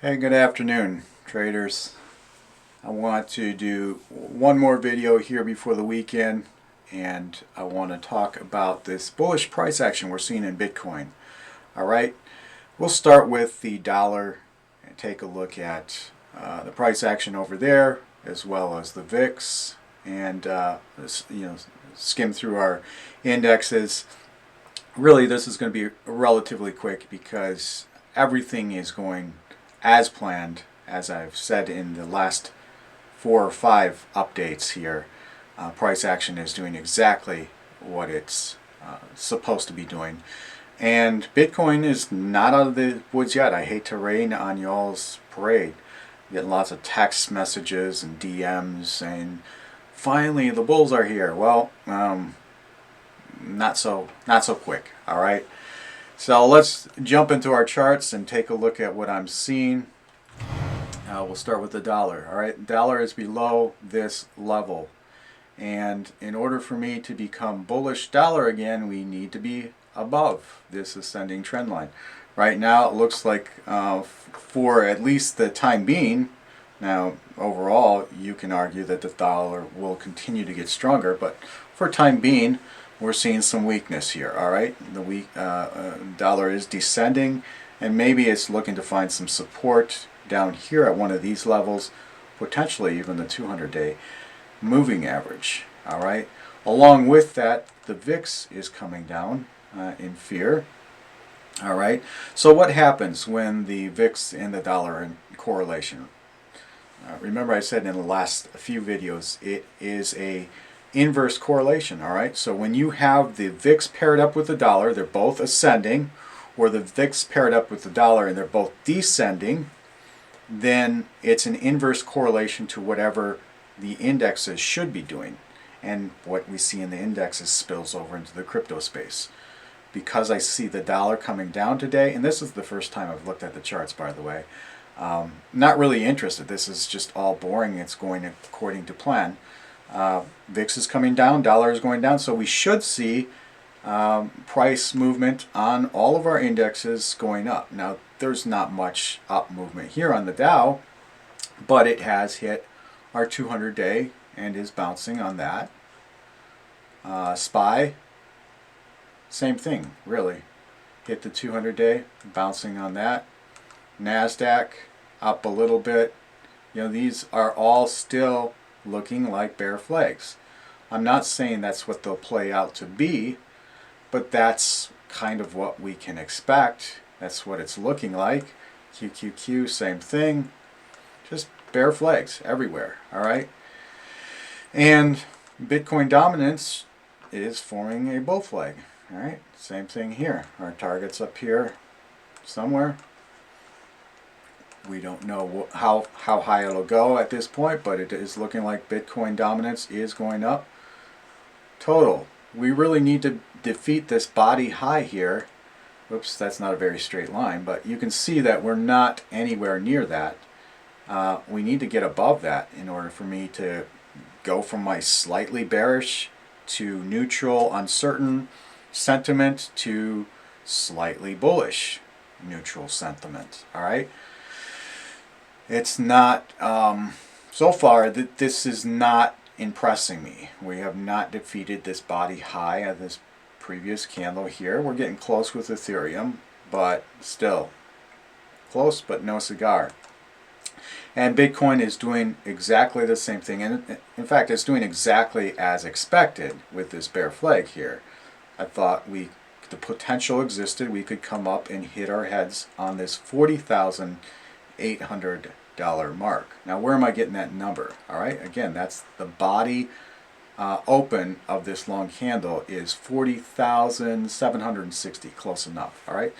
Hey, good afternoon, traders. I want to do one more video here before the weekend, and I want to talk about this bullish price action we're seeing in Bitcoin. All right, we'll start with the dollar and take a look at the price action over there, as well as the VIX, and skim through our indexes. Really, this is going to be relatively quick because everything is going as planned, as I've said in the last 4 or 5 updates here. Price action is doing exactly what it's supposed to be doing. And Bitcoin is not out of the woods yet. I hate to rain on y'all's parade. Getting lots of text messages and DMs saying, finally the bulls are here. Well, not so quick. All right. So let's jump into our charts and take a look at what I'm seeing. We'll start with the dollar. All right, dollar is below this level, and in order for me to become bullish dollar again, we need to be above this ascending trend line. Right now, it looks like for at least the time being. Now, overall, you can argue that the dollar will continue to get stronger, but for time being, we're seeing some weakness here. All right, the dollar is descending, and maybe it's looking to find some support down here at one of these levels, potentially even the 200-day moving average. All right. Along with that, the VIX is coming down in fear. All right. So what happens when the VIX and the dollar are in correlation? Remember, I said in the last few videos, it is a inverse correlation. All right. So when you have the VIX paired up with the dollar, they're both ascending, or the VIX paired up with the dollar and they're both descending, then it's an inverse correlation to whatever the indexes should be doing. And what we see in the indexes spills over into the crypto space. Because I see the dollar coming down today, and this is the first time I've looked at the charts, by the way. Not really interested. This is just all boring. It's going according to plan. VIX is coming down, dollar is going down, so we should see price movement on all of our indexes going up. Now, there's not much up movement here on the Dow, but it has hit our 200-day and is bouncing on that. SPY, same thing, really. Hit the 200-day, bouncing on that. NASDAQ, up a little bit. You know, these are all still looking like bear flags. I'm not saying that's what they'll play out to be, but that's kind of what we can expect. That's what it's looking like. QQQ, same thing. Just bear flags everywhere, all right? And Bitcoin dominance is forming a bull flag, all right? Same thing here. Our target's up here somewhere. We don't know how high it'll go at this point, but it is looking like Bitcoin dominance is going up. Total. We really need to defeat this body high here. Oops, that's not a very straight line, but you can see that we're not anywhere near that. We need to get above that in order for me to go from my slightly bearish to neutral, uncertain sentiment to slightly bullish neutral sentiment. All right. It's not, so far, this is not impressing me. We have not defeated this body high of this previous candle here. We're getting close with Ethereum, but still close, but no cigar. And Bitcoin is doing exactly the same thing. And in fact, it's doing exactly as expected with this bear flag here. I thought the potential existed. We could come up and hit our heads on this $40,800 mark. Now, where am I getting that number? All right, again, that's the body open of this long candle is 40,760, close enough. All right,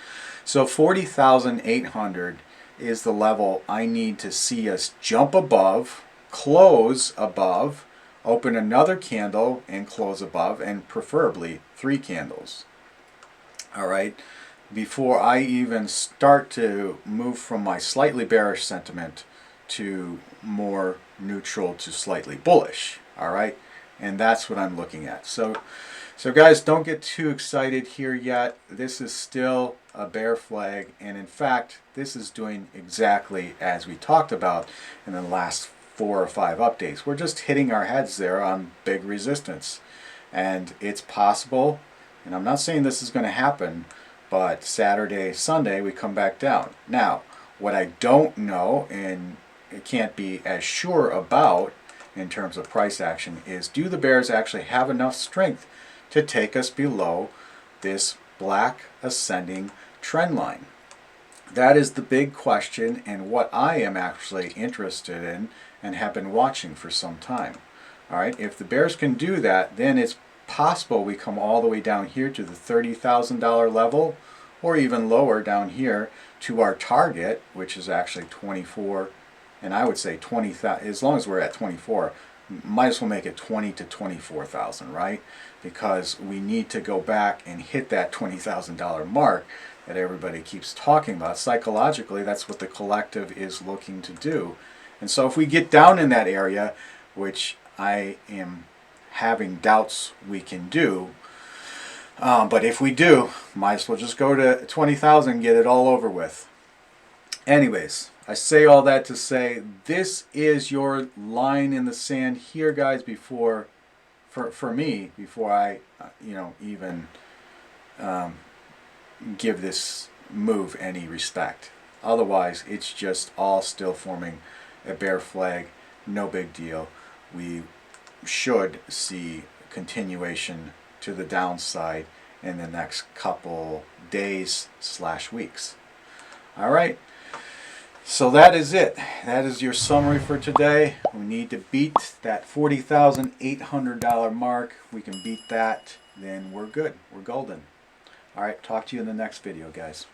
so 40,800 is the level I need to see us jump above, close above, open another candle and close above, and preferably 3 candles. All right, before I even start to move from my slightly bearish sentiment to more neutral to slightly bullish. All right, and that's what I'm looking at. So So guys, don't get too excited here yet. This is still a bear flag, and in fact, this is doing exactly as we talked about in the last 4 or 5 updates. We're just hitting our heads there on big resistance. And it's possible, and I'm not saying this is going to happen, but Saturday, Sunday, we come back down. Now, what I don't know, and it can't be as sure about in terms of price action, is do the bears actually have enough strength to take us below this black ascending trend line? That is the big question, and what I am actually interested in and have been watching for some time. All right, if the bears can do that, then it's possible we come all the way down here to the $30,000 level, or even lower down here to our target, which is actually 24, and I would say 20,000. As long as we're at 24, might as well make it 20 to 24,000, right? Because we need to go back and hit that $20,000 mark that everybody keeps talking about. Psychologically, that's what the collective is looking to do. And so if we get down in that area, which I am having doubts we can do, but if we do, might as well just go to 20,000 and get it all over with. Anyways, I say all that to say this is your line in the sand here, guys, before for me, before I even give this move any respect. Otherwise, it's just all still forming a bear flag. No big deal. We should see continuation to the downside in the next couple days / weeks. All right. So that is it. That is your summary for today. We need to beat that $40,800 mark. We can beat that, then we're good. We're golden. All right. Talk to you in the next video, guys.